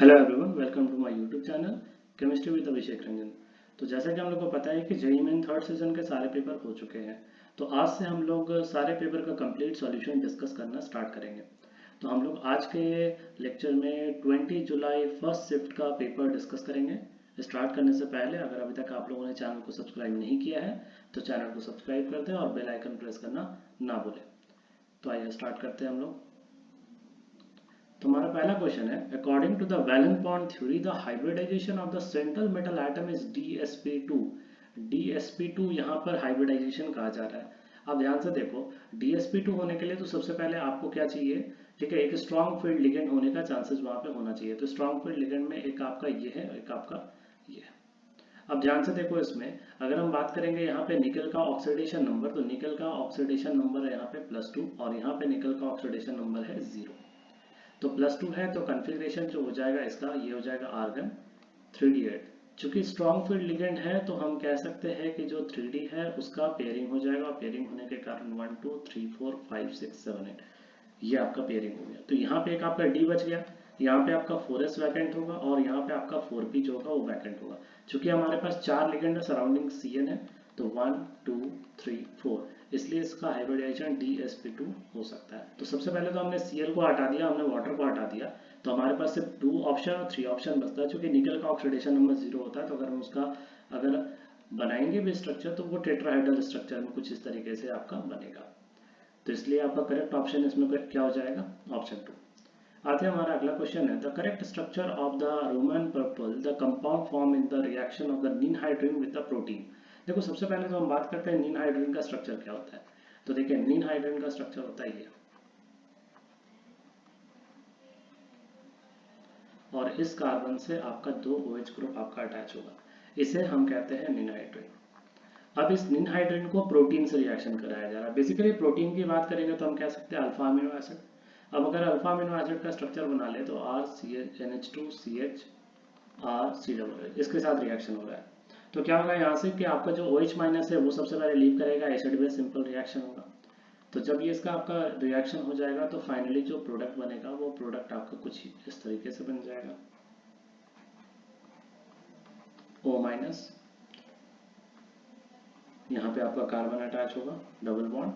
Hello everyone, welcome to my YouTube channel chemistry with Abhishek Ranjan. तो जैसा कि हम लोग को पता है कि जेईई मेन थर्ड सीजन के सारे पेपर हो चुके हैं। तो आज से हम लोग सारे पेपर का कंप्लीट सॉल्यूशन डिस्कस करना स्टार्ट करेंगे। तो हम लोग आज के लेक्चर में 20 जुलाई फर्स्ट शिफ्ट का पेपर डिस्कस करेंगे। स्टार्ट करने से पहले अगर अभी तक आप लोगों ने चैनल को सब्सक्राइब नहीं किया है तो चैनल को सब्सक्राइब कर दें और बेल आइकन प्रेस करना ना भूलें। तो आइए स्टार्ट करते हैं हम लोग। तो हमारा पहला क्वेश्चन है, according to the valence bond theory the hybridization of the central metal atom is DsP2। DsP2 यहाँ पर हाइब्रिडाइजेशन कहा जा रहा है। अब ध्यान से देखो, DsP2 होने के लिए तो सबसे पहले आपको क्या चाहिए, ठीक है, एक स्ट्रॉन्ग फील्ड लिगेंड होने का चांसेस वहां पे होना चाहिए। तो स्ट्रॉन्ग फील्ड लिगेंड में एक आपका ये है, एक आपका ये है। अब ध्यान से देखो, इसमें अगर हम बात करेंगे यहाँ पे निकल का ऑक्सीडेशन नंबर, तो निकल का ऑक्सीडेशन नंबर है यहाँ पे +2 और यहाँ पे निकल का ऑक्सीडेशन नंबर है 0। तो +2 है तो कन्फिग्रेशन जो हो जाएगा इसका, ये हो जाएगा आर्गन 3D8। चूंकि स्ट्रॉन्ग फील्ड लिगेंड है तो हम कह सकते हैं कि जो 3D है उसका पेयरिंग हो जाएगा, और पेयरिंग होने के कारण 1 2 3 4 5 6 7 8 ये आपका पेयरिंग हो गया। तो यहाँ पे एक आपका D बच गया, यहाँ पे आपका 4s वैकेंट होगा और यहाँ पे आपका 4p जो होगा वो वैकेंट होगा। चूंकि हमारे पास 4 लिगेंड सराउंडिंग Cn है तो 1 2 3 4, इसलिए इसका हाइब्रिडाइजेशन DsP2 हो सकता है। तो सबसे पहले तो हमने Cl को हटा दिया, हमने वाटर को हटा दिया, तो हमारे पास सिर्फ 2 ऑप्शन और 3 ऑप्शन बचता है। चूंकि निकल का ऑक्सीडेशन नंबर 0 होता है तो अगर हम उसका अगर बनाएंगे भी स्ट्रक्चर तो वो टेट्राहाइड्रल स्ट्रक्चर में कुछ इस तरीके से आपका बनेगा। तो इसलिए आपका करेक्ट ऑप्शन इसमें क्या हो जाएगा, ऑप्शन 2। आते हैं हमारा अगला क्वेश्चन है, the correct structure of the Ruhemann purple the compound form in the reaction of the ninhydrin with the protein. देखो सबसे पहले तो हम बात करते हैं निनहाइड्रीन का स्ट्रक्चर क्या होता है। तो देखिए निनहाइड्रीन का स्ट्रक्चर होता है ये, और इस कार्बन से आपका 2 OH ग्रुप आपका अटैच होगा, इसे हम कहते हैं निनहाइड्रीन। अब इस निनहाइड्रीन को प्रोटीन से रिएक्शन कराया जा रहा है। बेसिकली प्रोटीन की बात करेंगे तो हम कह सकते हैं अल्फा अमीनो एसिड। अब अगर अल्फा अमीनो एसिड का स्ट्रक्चर बना ले तो RCH NH2CH इसके साथ रिएक्शन हो रहा है। तो क्या होगा यहाँ से कि आपका जो OH माइनस है वो सबसे पहले लीव करेगा, एसिड बेस सिंपल रिएक्शन होगा। तो जब ये इसका आपका रिएक्शन हो जाएगा तो फाइनली जो प्रोडक्ट बनेगा वो प्रोडक्ट आपका कुछ इस तरीके से बन जाएगा, O-, यहाँ पे आपका कार्बन अटैच होगा, double bond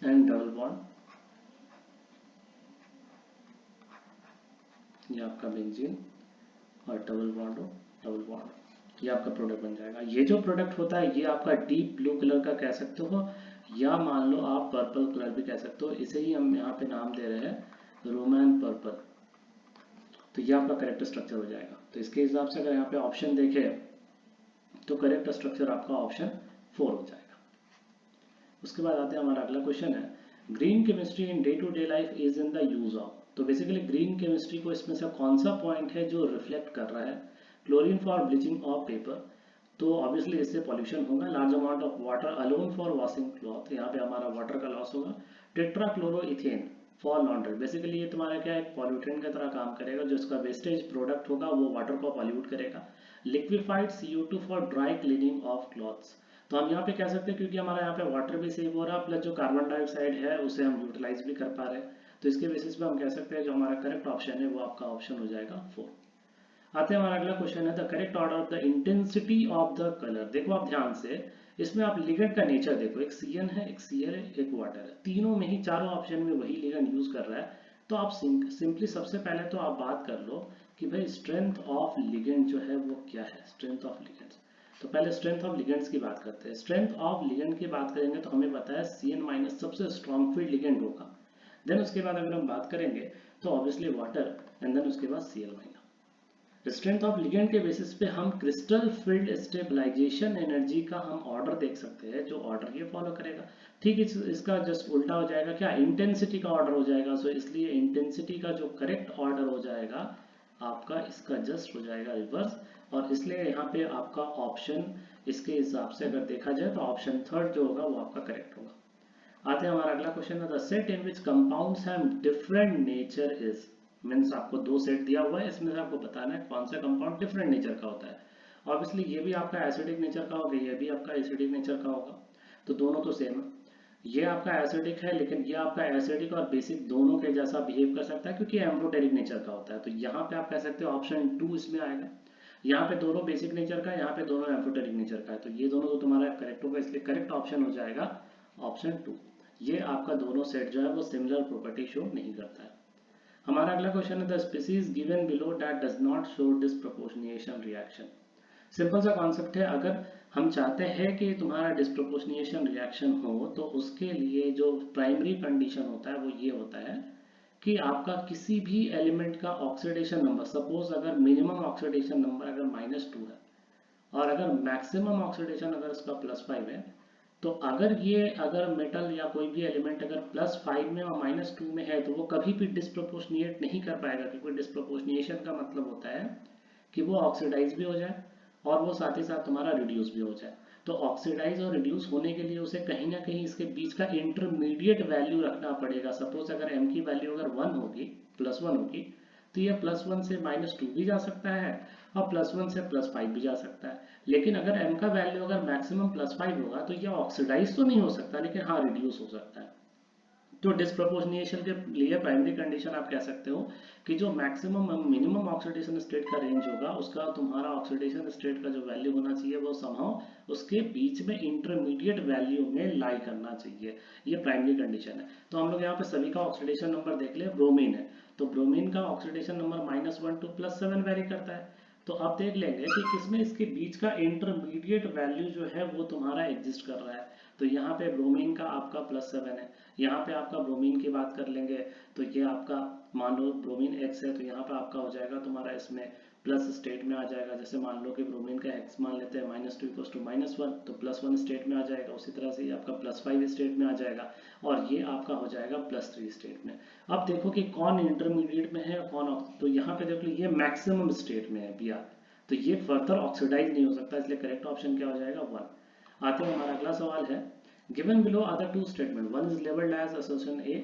and double bond, ये आपका बेंजीन और डबल बॉन्ड हो, डबल बॉन्ड, ये आपका प्रोडक्ट बन जाएगा। ये जो प्रोडक्ट होता है ये आपका डीप ब्लू कलर का कह सकते हो, या मान लो आप पर्पल कलर भी कह सकते हो। इसे ही हम यहाँ पे नाम दे रहे हैं रोमन पर्पल। तो ये आपका करेक्ट स्ट्रक्चर हो जाएगा। तो इसके हिसाब से अगर यहाँ पे ऑप्शन देखें तो करेक्ट स्ट्रक्चर आपका ऑप्शन 4 हो जाएगा। उसके बाद आते हैं हमारा अगला क्वेश्चन है, green chemistry in day to day life is in the use of. तो बेसिकली ग्रीन केमिस्ट्री को इसमें से कौन सा पॉइंट है जो रिफ्लेक्ट कर रहा है, chlorine for bleaching of paper, तो ऑब्वियसली इससे पॉल्यूशन होगा। Large amount of water alone for washing cloth, यहाँ पे हमारा वाटर का लॉस होगा। टेट्राक्लोरोइथेन फॉर लॉन्ड्री, बेसिकली ये तुम्हारा क्या है, पॉल्यूटेंट की तरह काम करेगा, जो इसका वेस्टेज प्रोडक्ट होगा वो वाटर को पॉल्यूट करेगा। Liquefied CO2 for dry cleaning of clothes, तो हम यहाँ पे कह सकते हैं क्योंकि हमारा यहाँ पे वाटर भी सेव हो रहा है प्लस जो कार्बन डाइऑक्साइड है उसे हम यूटिलाइज भी कर पा रहे हैं। तो इसके बेसिस पे हम कह सकते हैं जो हमारा करेक्ट ऑप्शन है वो आपका ऑप्शन हो जाएगा 4। आते हैं हमारा अगला क्वेश्चन है, the correct order of the intensity of the colour. देखो आप ध्यान से, इसमें आप लिगेंड का नेचर देखो, एक Cn है, एक Cl है, एक वाटर है, तीनों में ही चारों ऑप्शन में वही लिगेंड यूज कर रहा है। तो आप सिंपली सबसे पहले तो आप बात कर लो कि भाई स्ट्रेंथ ऑफ लिगेंड जो है वो क्या है, स्ट्रेंथ ऑफ लिगेंड्स। तो पहले स्ट्रेंथ ऑफ लिगेंड्स की बात करते हैं। स्ट्रेंथ ऑफ लिगेंड की बात करेंगे तो हमें पता है Cn- सबसे स्ट्रॉन्ग फील्ड लिगेंड होगा। देन उसके बाद अगर हम बात करेंगे तो ऑब्वियसली वाटर, एंड देन उसके बाद Cl-। स्ट्रेंथ ऑफ लिगेंड के बेसिस पे हम क्रिस्टल फील्ड स्टेबलाइजेशन एनर्जी का हम ऑर्डर देख सकते हैं, जो ऑर्डर ये फॉलो करेगा। ठीक इसका जस्ट उल्टा हो जाएगा, क्या इंटेंसिटी का ऑर्डर हो जाएगा। सो इसलिए इंटेंसिटी का जो करेक्ट ऑर्डर हो जाएगा आपका, इसका जस्ट हो जाएगा रिवर्स, और इसलिए यहाँ पे आपका ऑप्शन इसके हिसाब से अगर देखा जाए तो ऑप्शन 3 जो होगा वो आपका करेक्ट होगा। आते हैं हमारा अगला क्वेश्चन है, the set in which compounds have different nature is. Means आपको 2 सेट दिया हुआ है, इसमें से आपको बताना है कौन सा कंपाउंड डिफरेंट नेचर का होता है। ऑब्वियसली ये भी आपका एसिडिक नेचर का होगा, ये भी आपका एसिडिक नेचर का होगा, तो दोनों तो सेम है। ये आपका एसिडिक है, लेकिन ये आपका एसिडिक और बेसिक दोनों के जैसा बिहेव कर सकता है क्योंकि एम्फोटेरिक नेचर का होता है। तो यहाँ पे आप कह सकते हो ऑप्शन 2 इसमें आएगा। यहाँ पे दोनों बेसिक नेचर का, यहाँ पे दोनों एम्फोटेरिक नेचर का है, तो ये दोनों तो तुम्हारा करेक्ट होगा, इसलिए करेक्ट ऑप्शन हो जाएगा ऑप्शन 2। ये आपका दोनों सेट जो है वो सिमिलर प्रॉपर्टी शो नहीं करता है। हमारा अगला क्वेश्चन है the species given below that does not show disproportionation reaction. Simple सा कॉन्सेप्ट है, अगर हम चाहते हैं कि तुम्हारा डिस्प्रोपोर्शनेशन रिएक्शन हो तो उसके लिए जो प्राइमरी कंडीशन होता है वो ये होता है कि आपका किसी भी एलिमेंट का ऑक्सीडेशन नंबर, सपोज अगर मिनिमम ऑक्सीडेशन नंबर अगर -2 है और अगर मैक्सिमम ऑक्सीडेशन अगर उसका +5 है, तो अगर मेटल या कोई भी एलिमेंट अगर +5 में और -2 में है तो वो कभी भी डिस्प्रोपोर्शनिएट नहीं कर पाएगा, क्योंकि डिस्प्रोपोर्शनिएशन का मतलब होता है कि वो ऑक्सीडाइज भी हो जाए और वो साथ ही साथ तुम्हारा रिड्यूस भी हो जाए। तो ऑक्सीडाइज और रिड्यूस होने के लिए उसे कहीं ना कहीं इसके बीच का इंटरमीडिएट वैल्यू रखना पड़ेगा। सपोज अगर m की वैल्यू अगर 1 होगी, +1 होगी, तो ये +1 से -2 भी जा सकता है और +1 से +5 भी जा सकता है। लेकिन अगर m का वैल्यू अगर मैक्सिमम +5 होगा तो ये ऑक्सीडाइज तो नहीं हो सकता, लेकिन हाँ रिड्यूस हो सकता है। तो डिस्प्रोपोर्शनेशन के लिए प्राइमरी कंडीशन आप कह सकते हो कि जो मैक्सिमम मिनिमम ऑक्सीडेशन स्टेट का रेंज होगा उसका तुम्हारा ऑक्सीडेशन स्टेट का जो वैल्यू होना चाहिए वो समहाउ उसके बीच में इंटरमीडिएट वैल्यू में लाई करना चाहिए। ये प्राइमरी कंडीशन है। तो हम लोग यहाँ पे सभी का ऑक्सीडेशन नंबर देख ले। ब्रोमीन है तो ब्रोमीन का ऑक्सीडेशन नंबर -1 to +7 वेरी करता है। तो आप देख लेंगे कि किसमें इसके बीच का इंटरमीडिएट वैल्यू जो है वो तुम्हारा एग्जिस्ट कर रहा है। तो यहाँ पे ब्रोमीन का आपका +7 है। यहाँ पे आपका ब्रोमीन की बात कर लेंगे तो ये आपका मान लो ब्रोमीन X है, तो यहाँ पे आपका हो जाएगा तुम्हारा इसमें प्लस स्टेट में आ जाएगा। जैसे मान लो कि ब्रोमीन का X मान लेते हैं -2 = -1, तो +1 स्टेट में आ जाएगा। उसी तरह से आपका +5 स्टेट में आ जाएगा और ये आपका हो जाएगा +3 स्टेट में। अब देखो कि कौन इंटरमीडिएट में है कौन, तो यहाँ पे देख लो ये मैक्सिमम स्टेट में है Br, तो ये फर्दर ऑक्सीडाइज नहीं हो सकता, इसलिए करेक्ट ऑप्शन क्या हो जाएगा 1। आते हैं हमारा अगला सवाल है given below are the two statement, one is labelled as assertion A.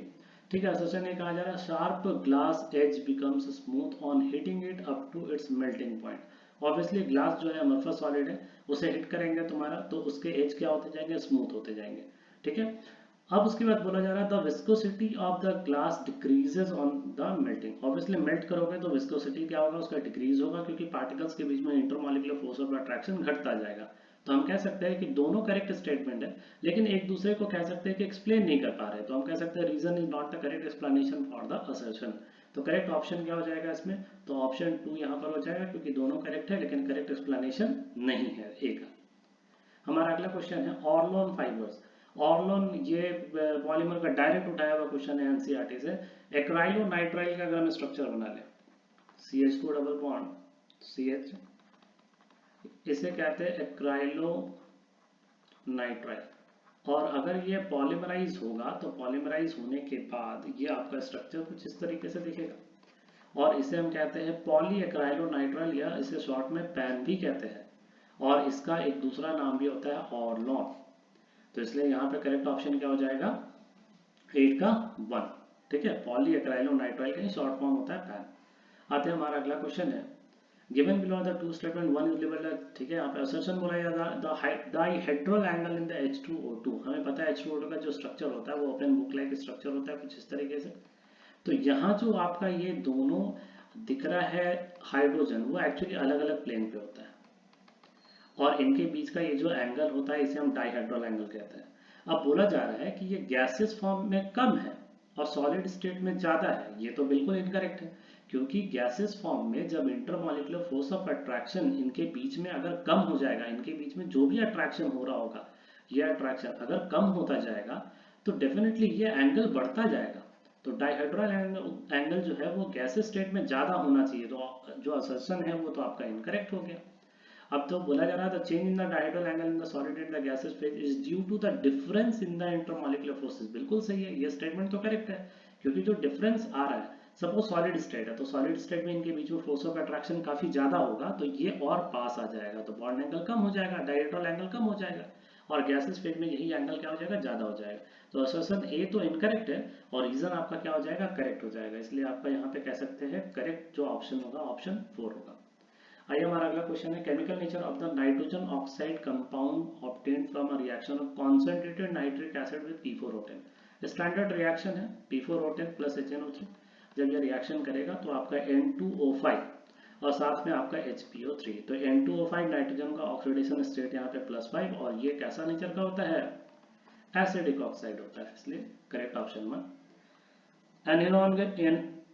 ठीक है, असर्शन ए कहा जा रहा है sharp glass edge becomes smooth on heating it up to its melting point. Obviously glass जो है अमरफस सॉलिड है, उसे हिट करेंगे तुम्हारा तो उसके एज क्या होते जाएंगे, स्मूथ होते जाएंगे। ठीक है, अब उसके बाद बोला जा रहा है the viscosity of the glass decreases on the melting. Obviously melt करोगे तो विस्कोसिटी क्या होगा, उसका डिक्रीज होगा, क्योंकि पार्टिकल्स के बीच में इंटरमॉलिक्यूलर फोर्स ऑफ अट्रैक्शन घटता जाएगा। तो हम कह सकते हैं कि दोनों करेक्ट स्टेटमेंट है, लेकिन एक दूसरे को कह सकते हैं कि एक्सप्लेन नहीं कर पा रहे। तो हम कह सकते हैं reason is not the correct explanation for the assertion. तो करेक्ट ऑप्शन क्या हो जाएगा इसमें, तो ऑप्शन 2 यहाँ पर हो जाएगा, क्योंकि दोनों करेक्ट है लेकिन करेक्ट एक्सप्लेनेशन नहीं है ए का। हमारा अगला क्वेश्चन है ऑर्लोन फाइबर्स। ऑर्लोन ये पॉलीमर का डायरेक्ट उठाया हुआ क्वेश्चन है एनसीईआरटी से। एक्राइलो नाइट्राइल का अगर हम स्ट्रक्चर बना ले, CH2 डबल बॉन्ड CH, इसे कहते हैं एक्राइलो नाइट्राइल। और अगर ये पॉलीमराइज होगा तो पॉलीमराइज होने के बाद ये आपका स्ट्रक्चर कुछ इस तरीके से दिखेगा और इसे हम कहते हैं पॉली एक्राइलो नाइट्राइल, या इसे शॉर्ट में पैन भी कहते हैं। और इसका एक दूसरा नाम भी होता है ऑर्लोन। तो इसलिए यहाँ पे करेक्ट ऑप्शन क्या हो जाएगा 8 का 1। ठीक है, पॉली एक्राइलो नाइट्राइल का ही शॉर्ट फॉर्म होता है पैन। आते हैं हमारा अगला क्वेश्चन है given below the two statement one is labelled. ठीक है, यहाँ पे असर्शन बोला जाता है the dihedral angle in the H2O2। हमें पता है H2O2 का जो स्ट्रक्चर होता है वो ओपन बुक लाइक स्ट्रक्चर होता है कुछ इस तरीके से। तो यहाँ जो आपका ये दोनों दिख रहा है हाइड्रोजन, वो एक्चुअली अलग अलग प्लेन पे होता है और इनके बीच का ये जो एंगल होता है इसे हम डाइहेड्रल एंगल कहते हैं। अब बोला जा रहा है कि ये गैसेस फॉर्म में कम है और सॉलिड स्टेट में ज्यादा है। ये तो बिल्कुल इनकरेक्ट है, क्योंकि गैसेस फॉर्म में जब इंटरमॉलिक्यूलर फोर्स ऑफ अट्रैक्शन इनके बीच में अगर कम हो जाएगा, इनके बीच में जो भी अट्रैक्शन हो रहा होगा, ये अट्रैक्शन अगर कम होता जाएगा तो डेफिनेटली ये एंगल बढ़ता जाएगा। तो डाइहेड्रल एंगल जो है वो गैसेस स्टेट में ज्यादा होना चाहिए। तो जो असर्शन है वो तो आपका इनकरेक्ट हो गया। अब तो बोला जा रहा था change in the dihedral angle in the solid and the gases phase is due to the difference in the intermolecular forces. बिल्कुल सही है, ये स्टेटमेंट तो करेक्ट है, क्योंकि जो डिफरेंस आ रहा है, सपोज सॉलिड स्टेट है तो सॉलिड स्टेट में इनके बीच में फोर्स ऑफ अट्रैक्शन काफी ज्यादा होगा तो ये और पास आ जाएगा, तो बॉन्ड एंगल कम हो जाएगा, डायहेड्रल एंगल कम हो जाएगा और गैसेस फेज में यही एंगल क्या हो जाएगा, ज्यादा हो जाएगा। तो असर्शन ए तो इनकरेक्ट है और रीजन आपका क्या हो जाएगा, करेक्ट हो जाएगा। इसलिए आपका यहाँ पे कह सकते हैं करेक्ट जो ऑप्शन होगा ऑप्शन 4 होगा। आइए हमारा अगला क्वेश्चन है, chemical nature of the nitrogen oxide compound obtained from a reaction of concentrated nitric acid with P4O10। Standard reaction है P4O10 प्लस HNO3। जब ये रिएक्शन करेगा तो आपका N2O5 और साथ में आपका HPO3, तो N2O5 नाइट्रोजन का ऑक्सीडेशन स्टेट यहाँ पे +5 और ये कैसा नेचर का होता है, एसिडिक ऑक्साइड होता है, इसलिए correct option 1। An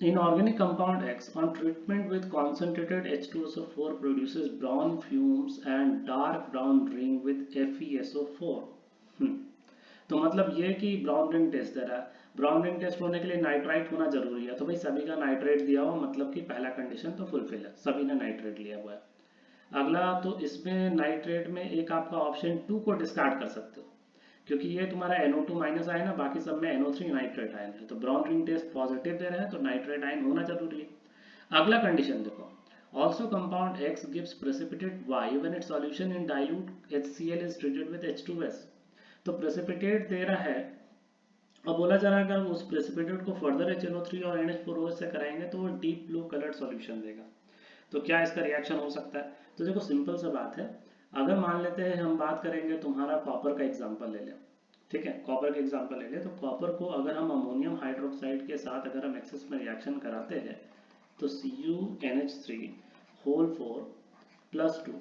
inorganic compound X on treatment with concentrated H2SO4 produces brown fumes and dark brown ring with FeSO4। तो मतलब ये कि ब्राउन रिंग टेस्ट दे रहा है, ब्राउन रिंग टेस्ट होने के लिए नाइट्राइट होना जरूरी है, तो भाई सभी का नाइट्रेट दिया हुआ, मतलब कि पहला कंडीशन तो फुलफिल है, सभी ने नाइट्रेट लिया हुआ है। अगला तो इसमें नाइट्रेट में एक आपका ऑप्शन 2 को डिस्कार्ड कर सकते हो, क्योंकि ये तुम्हारा NO2 माइनस आयन है, बाकी सब में NO3 नाइट्रेट आयन है, तो ब्राउन रिंग टेस्ट पॉजिटिव दे रहा है, तो नाइट्रेट आयन होना जरूरी है। अगला कंडीशन देखो, also compound X gives precipitate Y when its solution in dilute HCl is treated with H2S। तो प्रेसिपिटेट दे रहा है और बोला जा रहा है अगर उस प्रेसिपिटेट को फर्दर HNO3 और NH4OH से कराएंगे तो वो डीप ब्लू कलर्ड सॉल्यूशन देगा। तो क्या इसका रिएक्शन हो सकता है, तो देखो सिंपल सा बात है, अगर मान लेते हैं हम बात करेंगे तुम्हारा कॉपर का एग्जांपल ले लें, ठीक है, कॉपर का एग्जांपल ले लें, तो कॉपर को अगर हम अमोनियम हाइड्रोक्साइड के साथ अगर हम एक्सेस में रिएक्शन कराते हैं तो CuNH3 होल 4 प्लस 2,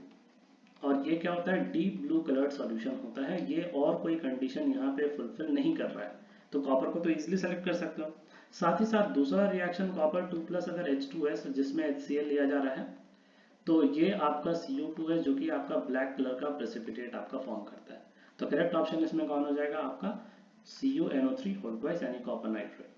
और ये क्या होता है, डीप ब्लू कलर्ड सॉल्यूशन होता है, ये और कोई कंडीशन यहाँ पे फुलफिल नहीं कर रहा है, तो कॉपर को तो इजीली सेलेक्ट कर सकते हो। साथ ही साथ दूसरा रिएक्शन कॉपर 2 प्लस अगर H2S जिसमें HCl लिया जा रहा है, तो ये आपका Cu2S जो कि आपका ब्लैक कलर का प्रेसिपिटेट आपका फॉर्म करता है, तो करेक्ट ऑप्शन इसमें कौन हो जाएगा, आपका CuNO3 होल ट्वाइस यानी कॉपर नाइट्रेट।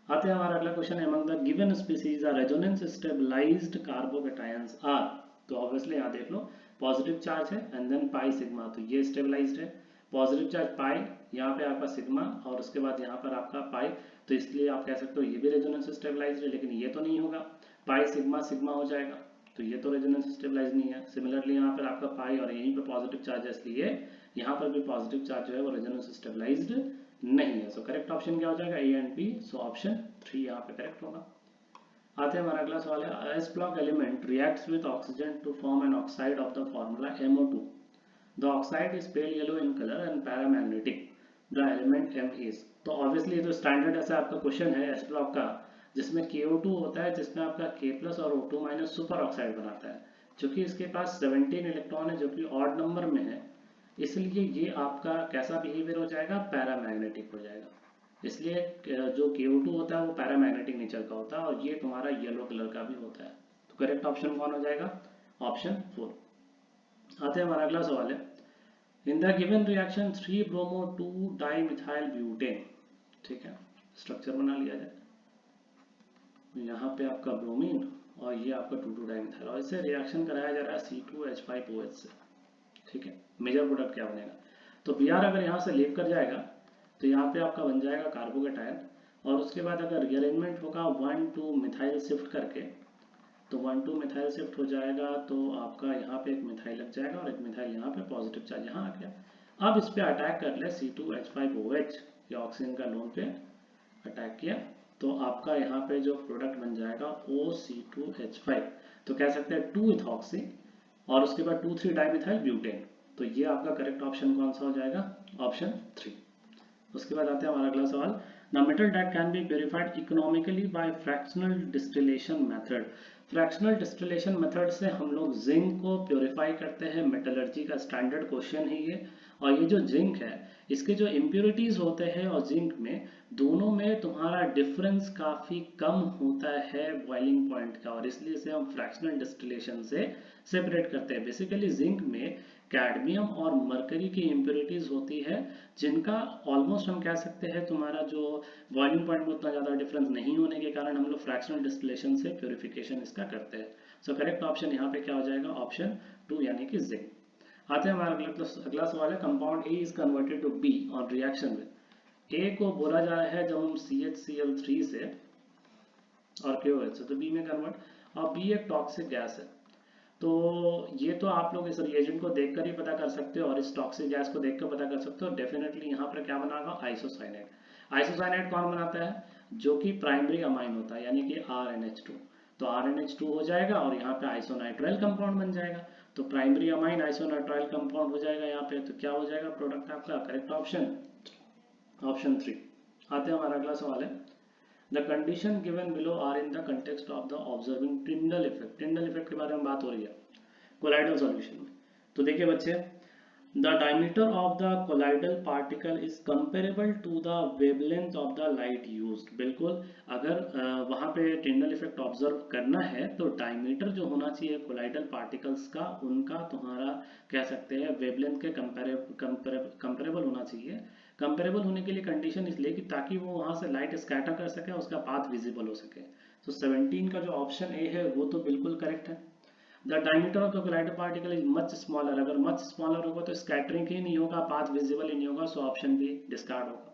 आते हैं हमारा अगला क्वेश्चन है, among the given species are resonance stabilized carbocations are, तो ऑब्वियसली यहाँ देख लो पॉजिटिव चार्ज है एंड देन पाई सिग्मा, तो ये स्टेबलाइज्ड है, पॉजिटिव चार्ज पाई, यहाँ पे आपका सिग्मा और उसके बाद यहाँ पर आपका पाई, तो इसलिए आप कह सकते हो ये भी रेजोनेंस स्टेबलाइज्ड है, लेकिन ये तो नहीं होगा, पाई सिग्मा सिग्मा हो जाएगा, तो ये तो रेजोनेंस स्टेबलाइज नहीं है। सिमिलरली यहाँ पर आपका पाई और यहीं पे पॉजिटिव चार्ज है, इसलिए यहाँ पर भी पॉजिटिव चार्ज जो है वो रेजोनेंस स्टेबलाइज्ड नहीं है। सो करेक्ट ऑप्शन क्या हो जाएगा, A and B, so option 3 यहाँ पे करेक्ट होगा। आते हैं हमारा अगला सवाल है, S block element reacts with oxygen to form an oxide of the formula MO2। The oxide is pale yellow in colour and paramagnetic, the element M is, तो ऑब्वियसली ये तो स्टैंडर्ड ऐसा आपका क्वेश्चन है एस ब्लॉक का, जिसमें KO2 होता है, जिसमें आपका K प्लस और O2 माइनस सुपर ऑक्साइड बनाता है, क्योंकि इसके पास 17 इलेक्ट्रॉन है जो कि ऑड नंबर में है, इसलिए ये आपका कैसा बिहेवियर हो जाएगा, पैरामैग्नेटिक हो जाएगा, इसलिए जो KO2 होता है वो पैरामैग्नेटिक नेचर का होता है और ये तुम्हारा येलो कलर का भी होता है, तो करेक्ट ऑप्शन कौन हो जाएगा, ऑप्शन 4। आते हैं हमारा अगला सवाल है, in the given reaction 3 bromo 2 dimethyl butane, ठीक है, स्ट्रक्चर बना लिया जाए, यहाँ पे आपका ब्रोमीन और ये आपका 2,2 डाइमिथाइल, और इससे रिएक्शन कराया जा रहा है C2H5OH से, ठीक है, मेजर प्रोडक्ट क्या बनेगा, तो Br अगर यहाँ से लीव कर जाएगा तो यहाँ पे आपका बन जाएगा कार्बोकेटायन, और उसके बाद अगर रीअरेंजमेंट होगा 1,2 मिथाइल शिफ्ट करके, तो 1,2 मिथाइल शिफ्ट हो जाएगा, तो आपका यहाँ पे एक मिथाइल लग जाएगा और एक मिथाइल यहाँ पे पॉजिटिव चार्ज यहाँ आ गया। अब इस पे अटैक कर ले C2H5OH, या ऑक्सीजन का लोन पे अटैक किया, तो आपका यहाँ पे जो प्रोडक्ट बन जाएगा OC2H5, तो कह सकते हैं 2 इथॉक्सी और उसके बाद 2,3 डाइमिथाइल ब्यूटेन, तो ये आपका करेक्ट ऑप्शन कौन सा हो जाएगा, ऑप्शन 3। उसके बाद आते हैं हमारा अगला सवाल, the metal that can be purified economically by fractional distillation method. Fractional distillation method से हम लोग जिंक को प्योरीफाई करते हैं, मेटलर्जी का स्टैंडर्ड क्वेश्चन है ये, और ये जो जिंक है इसके जो इम्प्योरिटीज होते हैं और जिंक में, दोनों में तुम्हारा डिफरेंस काफी कम होता है बॉइलिंग पॉइंट का, और इसलिए इसे हम फ्रैक्शनल डिस्टिलेशन से सेपरेट करते हैं। बेसिकली जिंक में कैडमियम और मरकरी की इम्प्योरिटीज होती है, जिनका ऑलमोस्ट हम कह सकते हैं तुम्हारा जो बॉइलिंग पॉइंट में उतना ज़्यादा डिफरेंस नहीं होने के कारण हम लोग फ्रैक्शनल डिस्टिलेशन से प्योरिफिकेशन इसका करते हैं। सो करेक्ट ऑप्शन यहाँ पे क्या हो जाएगा, ऑप्शन 2 यानी कि जिंक। आते हैं हमारा अगला सवाल है, compound A is converted to B on reaction with, A को बोला जा रहा है जब हम CHCl3 से और KOH से, तो B में कन्वर्ट, और B एक टॉक्सिक गैस है, तो ये तो आप लोग इस रिएजेंट को देखकर ही पता कर सकते हो और इस टॉक्सिक गैस को देखकर पता कर सकते हो। डेफिनेटली यहाँ पर क्या बनाएगा, आइसोसाइनेट। आइसोसाइनेट कौन बनाता है, जो कि प्राइमरी अमाइन होता है यानी कि RNH2। तो RNH2 हो जाएगा और यहाँ पे आइसोनाइट्राइल कंपाउंड बन जाएगा। तो प्राइमरी अमाइन आइसोनाइट्राइल कंपाउंड हो जाएगा यहाँ पे। तो क्या हो जाएगा प्रोडक्ट आपका? Correct option option 3। आते हैं, हमारा अगला सवाल है, the condition given below are in the context of the observing Tyndall effect. Tyndall effect के बारे में बात हो रही है कोलाइडल सॉल्यूशन में। तो देखिए बच्चे, the diameter of the colloidal particle is comparable to the wavelength of the light used। बिल्कुल, अगर वहाँ पे टिंडल इफेक्ट ऑब्जर्व करना है तो डायमीटर जो होना चाहिए कोलाइडल पार्टिकल्स का, उनका तुम्हारा कह सकते हैं वेवलेंथ के कंपेरेबल होना चाहिए। कंपेरेबल होने के लिए कंडीशन इसलिए कि ताकि वो वहाँ से लाइट स्कैटर कर सके, उसका पाथ विजिबल हो सके। तो 17 का जो ऑप्शन ए है वो तो बिल्कुल करेक्ट है। The diameter of the colloidal particle is much smaller. अगर मच स्मॉलर होगा तो स्कैटरिंग ही नहीं होगा, पाथ विजिबल ही नहीं होगा, सो ऑप्शन बी डिस्कार्ड होगा।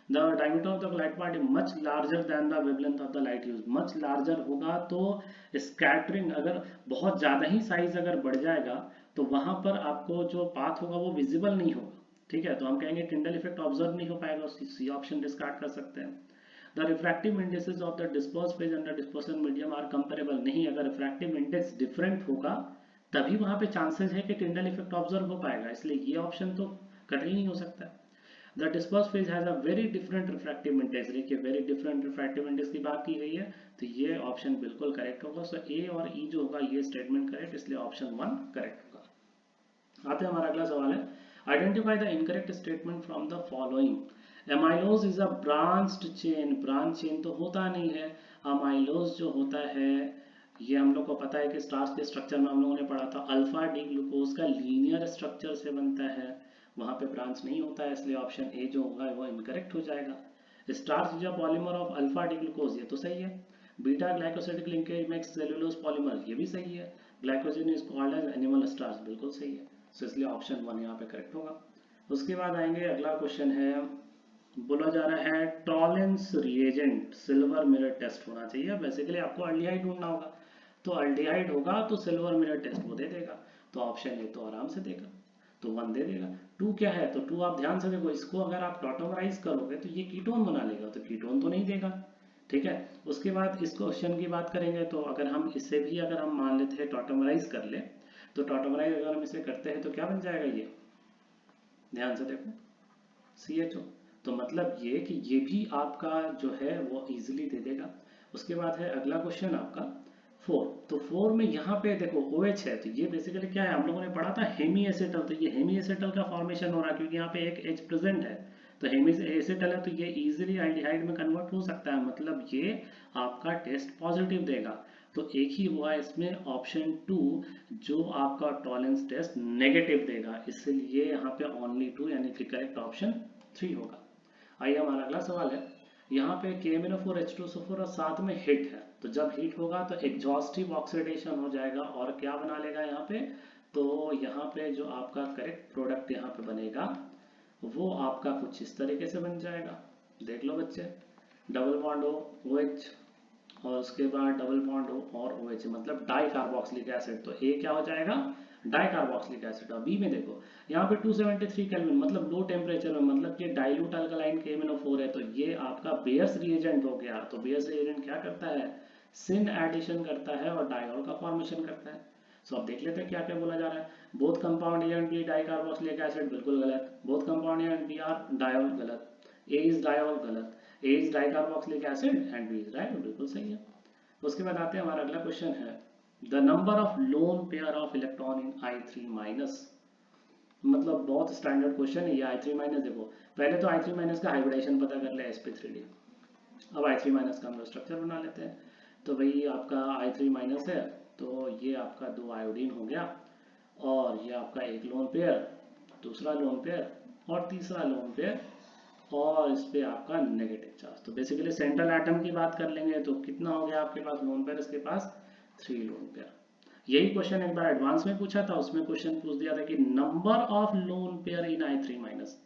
The diameter of the colloidal particle much larger than the wavelength of the light use. Much larger होगा तो स्कैटरिंग, अगर बहुत ज़्यादा ही साइज अगर बढ़ जाएगा तो वहाँ पर आपको जो पाथ होगा वो विजिबल नहीं होगा। ठीक है, तो हम कहेंगे टिंडल इफेक्ट ऑब्जर्व नहीं हो पाएगा, सी ऑप्शन डिस्कार्ड कर सकते हैं। The refractive indices of the dispersed phase and the dispersion medium are comparable। नहीं, अगर refractive index different होगा तभी वहाँ पे चांसेस है कि टिंडल इफेक्ट ऑब्जर्व हो पाएगा, इसलिए ये ऑप्शन तो कतई नहीं हो सकता। The disperse phase has a very different refractive index. देखिए वेरी डिफरेंट रिफ्रैक्टिव इंडेक्स की बात की गई है, तो ये ऑप्शन बिल्कुल करेक्ट होगा। सो ए और ई जो होगा ये स्टेटमेंट करेक्ट, इसलिए ऑप्शन 1 करेक्ट होगा। आते हैं, हमारा अगला सवाल है, identify the incorrect statement from the following. Amylose is a branched chain. Branch chain तो होता नहीं है। अमाइलोज जो होता है ये हम लोग को पता है कि स्टार्च के स्ट्रक्चर में हम लोगों ने पढ़ा था, अल्फा डी ग्लूकोज का लीनियर स्ट्रक्चर से बनता है, वहां पे ब्रांच नहीं होता है, इसलिए ऑप्शन ए जो होगा वो इनकरेक्ट हो जाएगा। Starch is a polymer of alpha D glucose, ये तो सही है। Beta glycosidic linkage makes cellulose polymer, ये भी सही है। Glycogen is called as animal starch, बिल्कुल सही है। सो इसलिए ऑप्शन 1 यहाँ पे करेक्ट होगा। उसके बाद आएंगे, अगला क्वेश्चन है, बोला जा रहा है Tollens reagent silver mirror test होना चाहिए। बेसिकली आपको अल्डिहाइड ढूंढना होगा, तो अल्डिहाइड होगा तो सिल्वर मिरर टेस्ट वो दे देगा। तो ऑप्शन ए तो आराम से देगा, तो 1 दे देगा। 2 क्या है, तो 2 आप ध्यान से देखो, इसको अगर आप टॉटोमराइज करोगे तो ये कीटोन बना लेगा, तो कीटोन तो नहीं देगा। ठीक है, उसके बाद इस क्वेश्चन की बात करेंगे, तो अगर हम इसे भी अगर हम मान लेते हैं टॉटोमराइज कर ले, तो टॉटोमराइज अगर हम इसे करते हैं तो क्या बन जाएगा, ये ध्यान से देखो CHO। तो मतलब ये कि ये भी आपका जो है वो इजीली दे देगा। उसके बाद है अगला क्वेश्चन आपका 4। तो 4 में यहाँ पे देखो OH है, तो ये बेसिकली क्या है, हम लोगों ने पढ़ा था हेमी एसिटल। तो ये हेमी एसिटल का फॉर्मेशन हो रहा है क्योंकि यहाँ पे एक H प्रेजेंट है, तो हेमी एसिटल है, तो ये इजीली एल्डिहाइड में कन्वर्ट हो सकता है, मतलब ये आपका टेस्ट पॉजिटिव देगा। तो एक ही हुआ इसमें ऑप्शन 2 जो आपका टॉलेंस टेस्ट नेगेटिव देगा, इसलिए यहाँ पे ओनली 2 यानी कि करेक्ट ऑप्शन 3 होगा। आइए, हमारा अगला सवाल है, यहाँ पे KMnO4H2SO4 और साथ में हिट है, तो जब हिट होगा तो एग्जॉस्टिव ऑक्सीडेशन हो जाएगा और क्या बना लेगा यहाँ पे, तो यहाँ पे जो आपका करेक्ट प्रोडक्ट यहाँ पे बनेगा वो आपका कुछ इस तरीके से बन जाएगा। देख लो बच्चे, डबल बॉन्ड OH और उसके बाद डबल बॉन्ड और OH, मतलब डाई कार्बोक्सिलिक एसिड। तो ए क्या हो जाएगा, डाई कार्बोक्सिलिक एसिड। और बी में देखो यहाँ पे 273 केल्विन, मतलब लो टेम्परेचर में, मतलब ये डाइल्यूट अल्कलाइन KMnO4 है, तो ये आपका बेयर्स रिएजेंट हो गया। तो बेयर्स रिएजेंट क्या करता है, सिन एडिशन करता है और डाइऑल का फॉर्मेशन करता है। सो अब देख लेते हैं क्या क्या बोला जा रहा है। Both compound A and B dicarboxylic acid, बिल्कुल गलत। Both compound A and B are diol, गलत। ए इज डाइऑल, गलत। A is dicarboxylic acid and B is diol, बिल्कुल सही है। उसके बाद आते हैं, हमारा अगला क्वेश्चन है, the number of lone pair of electron in I3-, मतलब बहुत स्टैंडर्ड क्वेश्चन है ये। I3-, देखो पहले तो I3- का हाइब्रिडेशन पता कर ले, sp3d। अब I3- का हम लोग स्ट्रक्चर बना लेते हैं। तो भाई आपका I3- है, तो ये आपका 2 आयोडीन हो गया, और ये आपका एक लोन पेयर, दूसरा लोन पेयर और तीसरा लोन पेयर, और इस पे आपका नेगेटिव चार्ज। तो बेसिकली सेंट्रल एटम की बात कर लेंगे तो कितना हो गया आपके पास लोन पेयर, इसके पास 3 लोन पेयर। यही क्वेश्चन एक बार एडवांस में पूछा था, उसमें क्वेश्चन पूछ दिया था कि number of lone pair in I3-,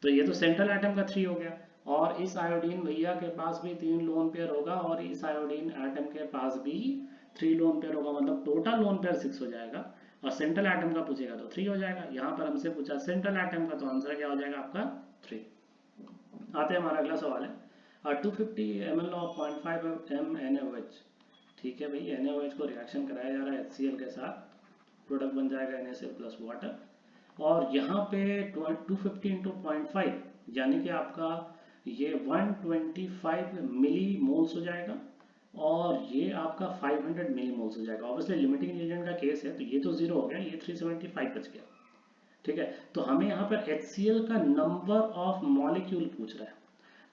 तो ये तो सेंट्रल एटम का 3 हो गया, और इस आयोडीन भैया के पास भी 3 लोन पेयर होगा, और इस आयोडीन एटम के पास भी 3 लोन पेयर होगा, मतलब टोटल लोन पेयर 6 हो जाएगा। और सेंट्रल एटम का पूछेगा तो 3 हो जाएगा। यहाँ पर हमसे पूछा सेंट्रल एटम का, तो आंसर क्या हो जाएगा आपका 3। आते हैं, हमारा अगला सवाल है, 250 ml of 0.5 mNaOH। ठीक है भाई, NaOH को रिएक्शन कराया जा रहा है HCl के साथ, प्रोडक्ट बन जाएगा NaCl प्लस वाटर। और यहाँ पे 250 इंटू 0.5 यानी कि आपका ये 125 मिली मोल्स हो जाएगा, और ये आपका 500 मिली मोल्स हो जाएगा। ऑब्वियसली लिमिटिंग एजेंट का केस है तो ये तो जीरो हो गया, ये 375 बच गया। ठीक है, तो हमें यहाँ पर HCl का नंबर ऑफ मॉलिक्यूल पूछ रहा है।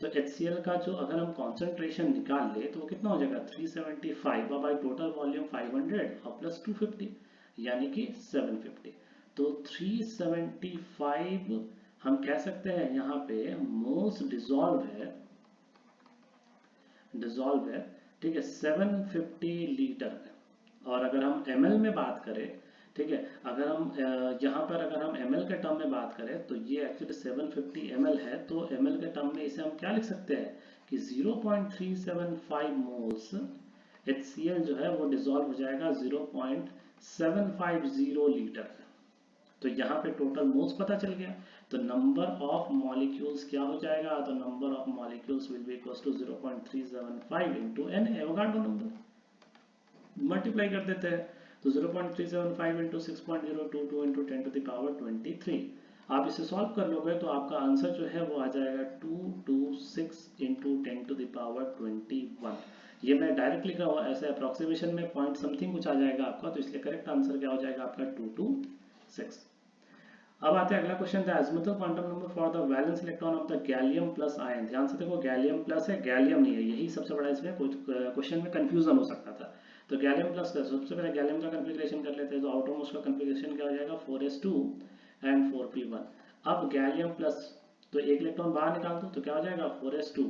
तो HCl का जो अगर हम कॉन्सेंट्रेशन निकाल ले तो वो कितना हो जाएगा 375 बाई टोटल वॉल्यूम 500 और प्लस 250 यानी कि 750। तो 375 हम कह सकते हैं यहाँ पे मोल्स डिजॉल्व है, ठीक है, 750 लीटर में। और अगर हम ml में बात करें, ठीक है, अगर हम यहाँ पर अगर हम ml के टर्म में बात करें तो ये एक्चुअली 750 ml है, तो ml के टर्म में इसे हम क्या लिख सकते हैं कि 0.375 मोल्स HCl जो है वो डिजॉल्व हो जाएगा 0.750 लीटर। तो यहाँ पे टोटल मोल्स पता चल गया, तो नंबर ऑफ मॉलिक्यूल्स क्या हो जाएगा, तो number of molecules will be equals to 0.375 into n Avogadro number, multiply कर देते हैं। तो 0.375 into 6.022 into 10 to the power 23, आप इसे सॉल्व कर लोगे तो आपका आंसर जो है वो आ जाएगा 226 इंटू 10 टू द पावर 21। ये मैं डायरेक्ट लिखा हुआ, ऐसे अप्रोक्सीमेशन में पॉइंट समथिंग कुछ आ जाएगा आपका, तो इसलिए करेक्ट आंसर क्या हो जाएगा आपका 226। अब आते हैं अगला क्वेश्चन था azimuthal quantum number for the valence electron of the gallium plus ion. ध्यान से देखो, गैलियम प्लस है, गैलियम नहीं है, यही सबसे बड़ा इसमें क्वेश्चन में कंफ्यूजन हो सकता था। तो गैलियम प्लस का सबसे पहले गैलियम का कन्फिग्रेशन कर लेते हैं। तो आउटर मोस्ट का कन्फिग्रेशन क्या हो जाएगा 4s2 एंड 4p1। अब गैलियम प्लस, तो एक इलेक्ट्रॉन बाहर निकाल दो तो क्या हो जाएगा 4s2।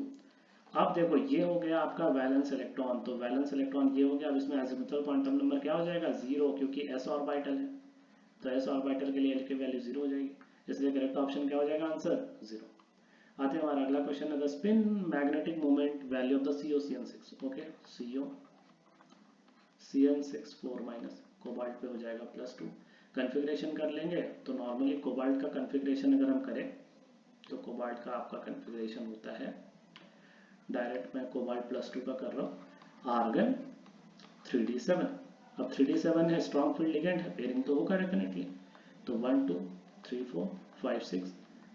अब देखो ये हो गया आपका वैलेंस इलेक्ट्रॉन, तो वैलेंस इलेक्ट्रॉन ये हो गया। अब इसमें एजिमुथल क्वांटम नंबर क्या हो जाएगा 0, क्योंकि s ऑर्बिटल है, तो s ऑर्बिटल के लिए l की वैल्यू 0 हो जाएगी, इसलिए करेक्ट ऑप्शन क्या हो जाएगा आंसर 0। आते हैं हमारा अगला क्वेश्चन है the spin magnetic moment value of the COCN6। Okay, COCN6 4 minus cobalt पे हो जाएगा +2। कन्फिग्रेशन कर लेंगे तो नॉर्मली कोबाल्ट का कन्फिग्रेशन अगर हम करें तो कोबाल्ट का आपका कन्फिग्रेशन होता है, डायरेक्ट मैं कोबाल्ट +2 का कर रहा हूँ, आर्गन 3d7। अब 3d7 है, स्ट्रॉन्ग फील्ड लिगेंड है, पेयरिंग तो होगा डेफिनेटली। तो 1 2 3 4 5 6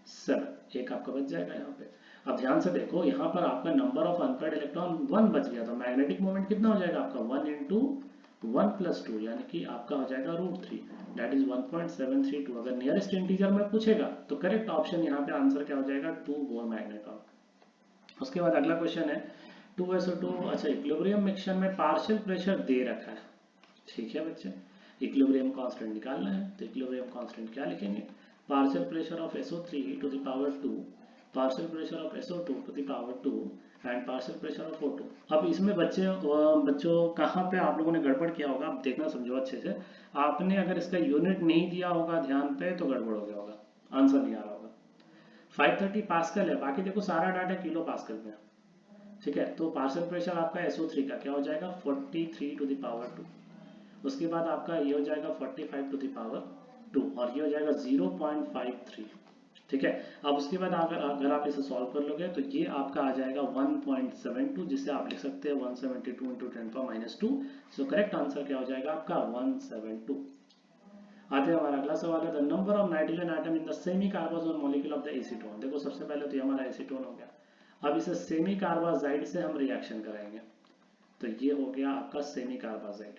7, एक आपका बच जाएगा यहाँ पे। अब ध्यान से देखो, यहाँ पर आपका नंबर ऑफ अनपेयर्ड इलेक्ट्रॉन 1 बच गया, तो मैग्नेटिक मोमेंट कितना हो जाएगा आपका 1 इंटू 1 प्लस 2 यानी कि आपका हो जाएगा √3, दैट इज 1.732। अगर नियरेस्ट इंटीजर में पूछेगा तो करेक्ट ऑप्शन यहाँ पे आंसर क्या हो जाएगा 2 बोर मैग्नेट्रॉन। उसके बाद अगला क्वेश्चन है 2SO2। अच्छा, इक्विलिब्रियम मिक्सचर में पार्शियल प्रेशर दे रखा है, ठीक है बच्चे, इक्विलिब्रियम कांस्टेंट निकालना है। तो इक्विलिब्रियम कांस्टेंट क्या लिखेंगे, partial pressure of SO3 to the power 2, partial pressure of SO2 to the power 2 and partial pressure of O2। अब इसमें बच्चों कहाँ पे आप लोगों ने गड़बड़ किया होगा, आप देखना समझो अच्छे से। आपने अगर इसका यूनिट नहीं दिया होगा ध्यान पे तो गड़बड़ हो गया होगा, आंसर नहीं आ रहा होगा। 530 पास्कल है, बाकी देखो सारा डाटा किलो पास्कल में, ठीक है। तो पार्शियल प्रेशर आपका SO3 का क्या हो जाएगा 43 टू द पावर 2। उसके बाद आपका ये हो जाएगा 45 टू द पावर 2 और ये हो जाएगा 0.53, ठीक है। अब उसके बाद अगर आप इसे सॉल्व कर लोगे तो ये आपका आ जाएगा 1.72, जिसे आप लिख सकते हैं 172 इंटू 10⁻²। सो करेक्ट आंसर क्या हो जाएगा आपका 172। आते हैं हमारा अगला सवाल है the number of nitrogen atom in the semi carbazone molecule of the acetone. देखो सबसे पहले तो ये हमारा एसीटोन हो गया। अब इसे सेमी कार्बाजाइड से हम रिएक्शन कराएंगे, तो ये हो गया आपका सेमी कार्बाजाइड,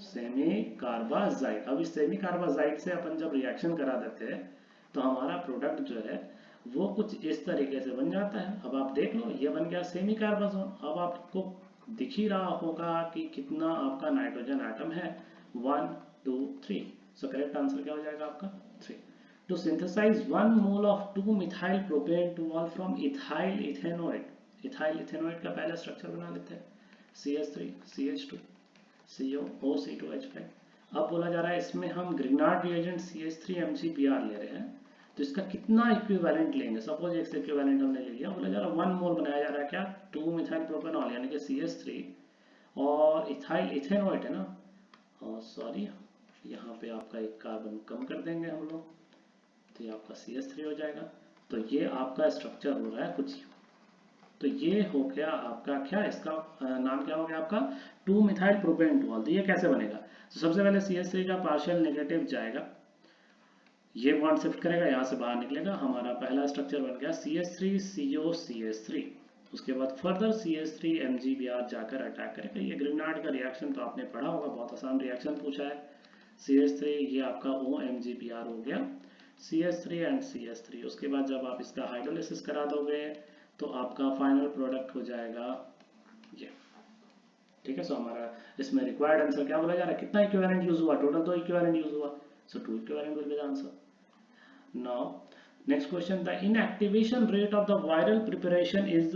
सेमी कार्बाजाइड। अब इस सेमी कार्बाजाइड से अपन जब रिएक्शन करा देते हैं तो हमारा प्रोडक्ट जो है वो कुछ इस तरीके से बन जाता है। अब आप देख लो, ये बन गया सेमी कार्बाजोन। अब आपको दिख ही रहा होगा कि कितना आपका नाइट्रोजन एटम है, 1 2 3। सो करेक्ट आंसर क्या हो जाएगा आपका 3। To synthesize 1 mole of 2 methyl propane two ol from ethyl ethanoate. Ethyl ethanoate का पहला स्ट्रक्चर बना लेते हैं, CH3 CH2 CO C2H5। अब बोला जा रहा है इसमें हम ग्रिग्नार्ड रिएजेंट CH3MgBr ले रहे हैं, तो इसका कितना इक्विवेलेंट लेंगे। सपोज एक इक्विवेलेंट हमने ले लिया, बोला जा रहा है 1 मोल बनाया जा रहा है क्या 2 मिथाइल प्रोपेनॉल यानी कि CH3 और इथाइल इथेनोइड है ना, सॉरी यहाँ पे आपका एक कार्बन कम कर देंगे हम लोग, तो ये आपका CH3 हो जाएगा। तो ये आपका स्ट्रक्चर हो रहा है कुछ तो ये हो गया आपका क्या, इसका नाम क्या हो गया आपका 2 मिथाइल प्रोपेनटोल। तो ये कैसे बनेगा, तो सबसे पहले CH3 का पार्शियल नेगेटिव जाएगा, ये बॉन्ड शिफ्ट करेगा, यहाँ से बाहर निकलेगा, हमारा पहला स्ट्रक्चर बन गया CH3COCH3। उसके बाद फर्दर CH3 MgBr जाकर अटैक करेगा। ये ग्रिग्नार्ड का रिएक्शन तो आपने पढ़ा होगा, बहुत आसान रिएक्शन पूछा है। CH3 ये आपका OMgBr हो गया, CH3 एंड CH3। उसके बाद जब आप इसका हाइड्रोलिसिस करा दोगे तो आपका फाइनल प्रोडक्ट हो जाएगा ये। ठीक है, सो हमारा इसमें रिक्वायर्ड आंसर क्या बोला जा रहा है, कितना इक्विवेलेंट यूज हुआ, टोटल 2 इक्विवेलेंट यूज हुआ, सो 2 equivalent will be the answer. Now, next question: the inactivation rate of the viral preparation is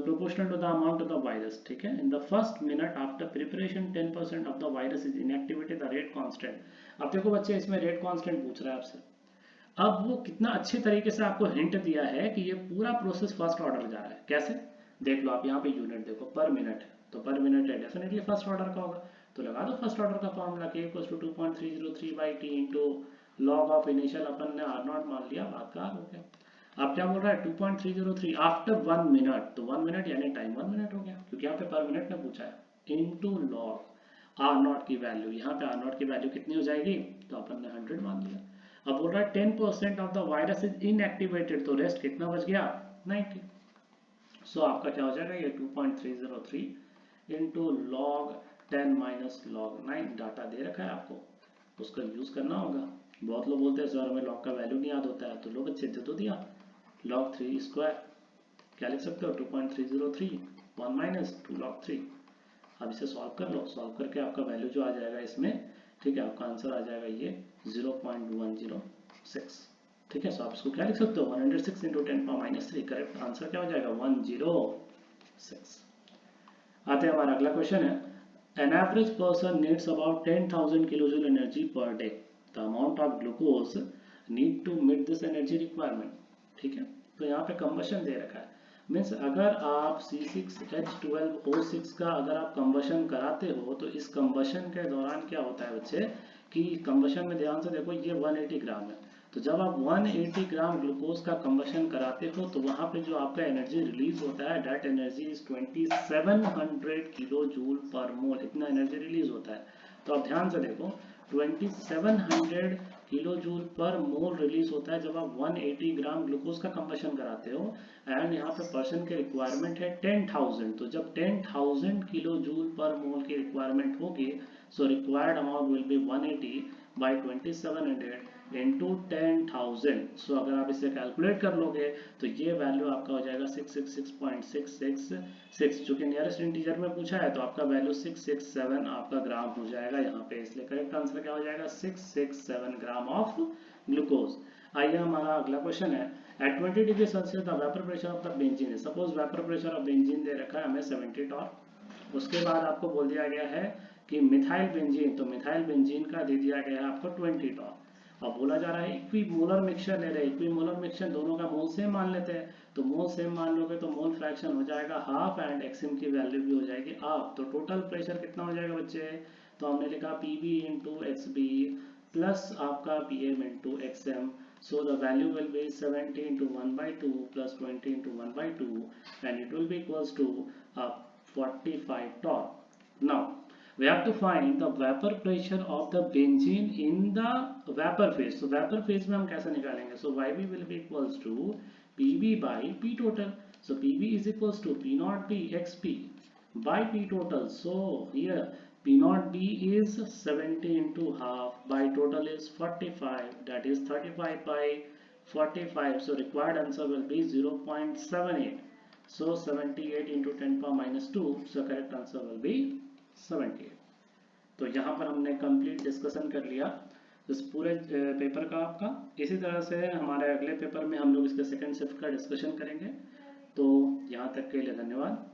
proportional to the amount of the virus. ठीक है, in the first minute after preparation 10% of the virus is inactivated, the rate constant. अब देखो बच्चे, इसमें rate constant पूछ रहा है आपसे। अब वो कितना अच्छे तरीके से आपको हिंट दिया है कि ये पूरा प्रोसेस फर्स्ट ऑर्डर जा रहा है। कैसे, देख लो आप यहाँ पे यूनिट देखो, पर मिनट, तो पर मिनट है, डेफिनेटली फर्स्ट ऑर्डर का होगा। तो लगा दो फर्स्ट ऑर्डर का formula, K = 2.303/T into log of initial, अपन ने R0 मान लिया, बात का हो गया। अब क्या बोल रहा है 2.303 आफ्टर 1 मिनट, तो 1 मिनट यानी टाइम 1 मिनट हो गया, क्योंकि यहाँ पे पर मिनट में पूछा है, इंटू लॉग R0 की वैल्यू, यहाँ पे R0 की वैल्यू कितनी हो जाएगी, तो अपन ने 100 मान लिया। अब बोल रहा है 10% of the virus is inactivated, तो रेस्ट कितना बच गया 90। सो आपका क्या हो जाएगा, ये 2.303 into log 10 minus log 9, data दे रखा है आपको, उसका यूज करना होगा। बहुत लोग बोलते हैं सर हमें लॉग का वैल्यू नहीं याद होता है, तो लोग अच्छे दे तो दिया, log 3 स्क्वायर क्या लिख सकते हो 2.303 1 माइनस 2 log 3। अब इसे सॉल्व कर लो, सॉल्व करके आपका वैल्यू जो आ जाएगा इसमें, ठीक है, आपका आंसर आ जाएगा ये 0.106। ठीक है, सो आप इसको क्या लिख सकते हो 106 इंटू 10⁻³ करेक्ट आंसर क्या हो जाएगा 106। आते हैं हमारा अगला क्वेश्चन है, an average person needs about 10,000 kilojoule energy per day, the amount of glucose need to meet this energy requirement. ठीक है, तो यहाँ पे कंबशन दे रखा है, मीन्स अगर आप C6H12O6 का अगर आप कंबशन कराते हो, तो इस कंबशन के दौरान क्या होता है बच्चे, कि कंबशन में ध्यान से देखो ये 180 ग्राम है, तो जब आप 180 ग्राम ग्लूकोज का कंबशन कराते हो तो वहां पे जो आपका एनर्जी रिलीज होता है, that energy is 2700 kilo joule per mole, इतना एनर्जी रिलीज होता है। तो आप ध्यान से देखो 2700 किलो जूल पर मोल रिलीज होता है जब आप 180 ग्राम ग्लूकोज का कंबशन कराते हो, एंड यहाँ पे पर्सन की रिक्वायरमेंट है 10,000, तो जब 10,000 किलो जूल पर मोल की रिक्वायरमेंट होगी, so required amount will be 180 by 2700 into 10,000। सो अगर आप इसे कैलकुलेट कर लोगे तो ये वैल्यू आपका हो जाएगा 666.666, जो कि नियरेस्ट इंटीजर में पूछा है, तो आपका वैल्यू 667 आपका ग्राम हो जाएगा यहाँ पे, इसलिए करेक्ट आंसर क्या हो जाएगा 667 ग्राम ऑफ ग्लूकोज। आइए हमारा अगला क्वेश्चन है, at 20 degree Celsius the vapour pressure of the benzene है, suppose vapour pressure of benzene दे रखा है हमें 70 टॉर, उसके बाद आपको बोल दिया गया है कि मिथाइल बेंजीन, तो मिथाइल बेंजीन का दे दिया गया है आपको 20 टॉर। अब बोला जा रहा है इक्विमोलर मिक्सचर ले रहे हैं, इक्विमोलर मिक्सचर दोनों का मोल सेम मान लेते हैं, तो मोल सेम मान लोगे तो मोल फ्रैक्शन हो जाएगा हाफ एंड एक्सिम की वैल्यू भी हो जाएगी हाफ, तो टोटल प्रेशर कितना हो जाएगा बच्चे, तो हमने लिखा Pb इंटू XB प्लस आपका Pm into XM, so the value will be 70 into 1/2 plus 20 into 1/2 and it will be equals to 45 torr. Now we have to find the vapor pressure of the benzene in the vapor phase. So vapor phase में हम कैसे निकालेंगे, so Yb will be equals to Pb by P total. So Pb is equals to P naught B XP by P total. So here P naught B is 70 into half by total is 45, that is 35 by 45. So required answer will be 0.78. So 78 into 10⁻². So correct answer will be 78। तो यहाँ पर हमने complete discussion कर लिया इस पूरे paper का आपका। इसी तरह से हमारे अगले पेपर में हम लोग इसके सेकंड शिफ्ट का डिस्कशन करेंगे। तो यहाँ तक के लिए धन्यवाद।